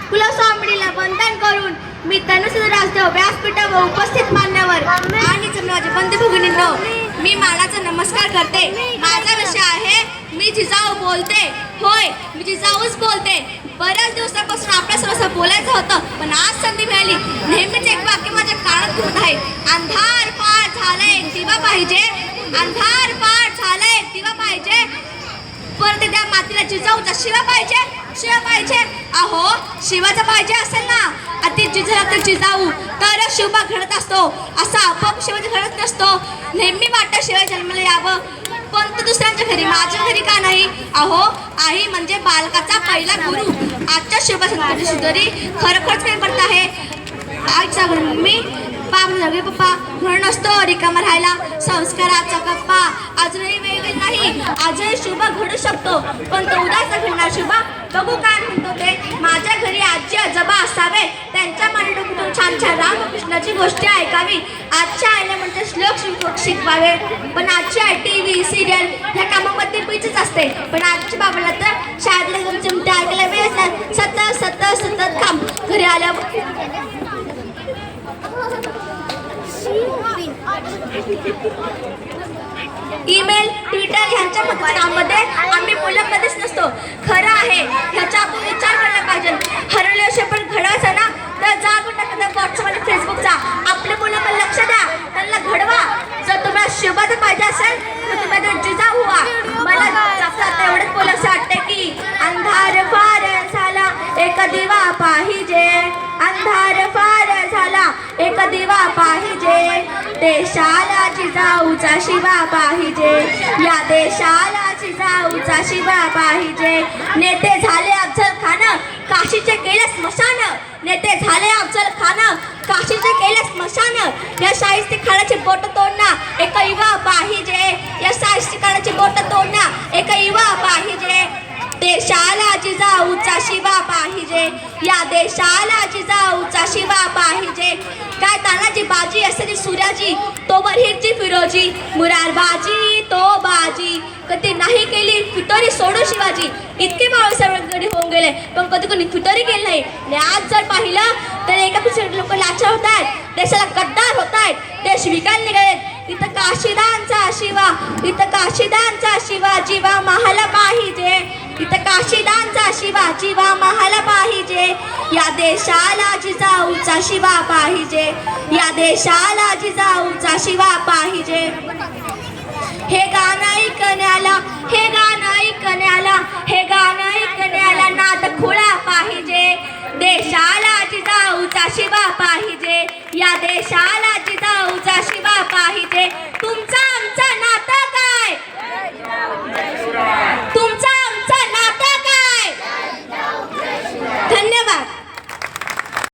कुलस्वामिनीला वंदन करून मी तनुसुध राजदेव व्यासपीठावर उपस्थित मान्यवर आणि समाजाचे बंधू भगिनींनो, मी मानाचा नमस्कार करते. माझा विषय आहे मी जिजाऊ बोलते. होय, मी जिजाऊच बोलते. बऱ्याच दिवसापासून आपल्या सर्व बोलायचं होतं, पण आज संधी मिळाली. नेहमीच एक वाक्य माझ्या कानात घुमत आहे, अंधार पार झालाय दिवा पाहिजे. अंधार पार झालाय दिवा पाहिजे. परत त्या मातीला जिजाऊचा शिवा पाहिजे. शिवा पाहिजे. अहो, शिवाचा पाहिजे असेल ना, अति जिजाऊ तर जिजाऊ तर शिवबा घडत असतो. असा आपोआप शिवाजी घडत नसतो. नेहमी वाटतं शिवाय जन्माला यावं, पण तो दुसऱ्यांच्या घरी, माझ्या घरी का नाही? अहो, आई म्हणजे बालकाचा पहिला गुरु. आजच्या शिवबा संस्कृती सुधारी खरोखरच काय करत आहे. आईचा मी पाप नव्हे पप्पा म्हणून असतो रिकामा राहायला. संस्काराचा गप्पा अजूनही वेगळे नाही. आजही शुभा घडू शकतो, पण तो उद्याचा घडणार शुभा बघू काय म्हणतो ते. माझ्या घरी आजी आजोबा असावे, त्यांच्या मांडीतून छान छान रामकृष्णाची गोष्टी ऐकावी. आजच्या आईला म्हणजे श्लोक शिकवावे, पण आजची आई TV सिरियल ह्या कामामध्ये बीचच असते. पण आजच्या बाबाला तर शाळेतले चिमटे ऐकायला वेळच नाही. सतत सतत सतत काम. घरी आल्यावर ईमेल ट्विटर ह्यांच्या कामामध्ये आम्ही बोलत कधीच नसतो. खरं आहे, ह्याचा आपण विचार करायला पाहिजे. हरवल्याशी पण घडायचं ना, तर जागून टाका व्हॉट्सअप आणि फेसबुकचा. आपल्या मुलांना लक्ष द्या, त्यांना घडवा. जर तुम्हाला शिवाचं पाहिजे असेल तर तुम्ही आता जिजाऊ व्हा. मला जाता एवढंच बोलायचं वाटते की अंधार फार झाला एक दिवा पाहिजे. अंधार फार झाला एक दिवा पाहिजे. देशाला जिजाऊचा शिवा पाहिजे. या देशाला जिजाऊचा शिवा पाहिजे. नेते झाले अफजल खान, काशीचे केले स्मशान. नेते झाले अफजल खान, काशीचे केले स्मशान. या शाहिस्ते खानाची बोट तोडणं एक युवा पाहिजे. या शाहिस्ते खानाची बोट तोडणं एक युवा पाहिजे. देशाला जिजाऊचा शिवा पाहिजे. या देशाला जिजाऊचा शिवा पाहिजे. काय तानाजी बाजी असते सूर्याजी, तो हिरची फिरोजी. मुरारबाजी तो बाजी, कधी नाही केली फितोरी सोडू शिवाजी. इतके मावळे सर्वकडे होऊन गेले, पण कधी कोणी फितोरी केली नाही. आणि आज जर पाहिलं तर एका लोक लाचार होत आहेत, देशाला गद्दार होत आहेत, देश विकायला निघालेत. इथं काशीदांचा शिवा, इथं काशीदांचा शिवा जीवा महाला पाहिजे. इथं काशीदांचा शिवा जीवा महाला पाहिजे. या देशाला जिजाऊचा शिवा पाहिजे. या देशाला जिजाऊचा शिवा पाहिजे. हे गाणं ऐकण्याला, हे गाणं ऐकण्याला, हे गाणं ऐकण्याला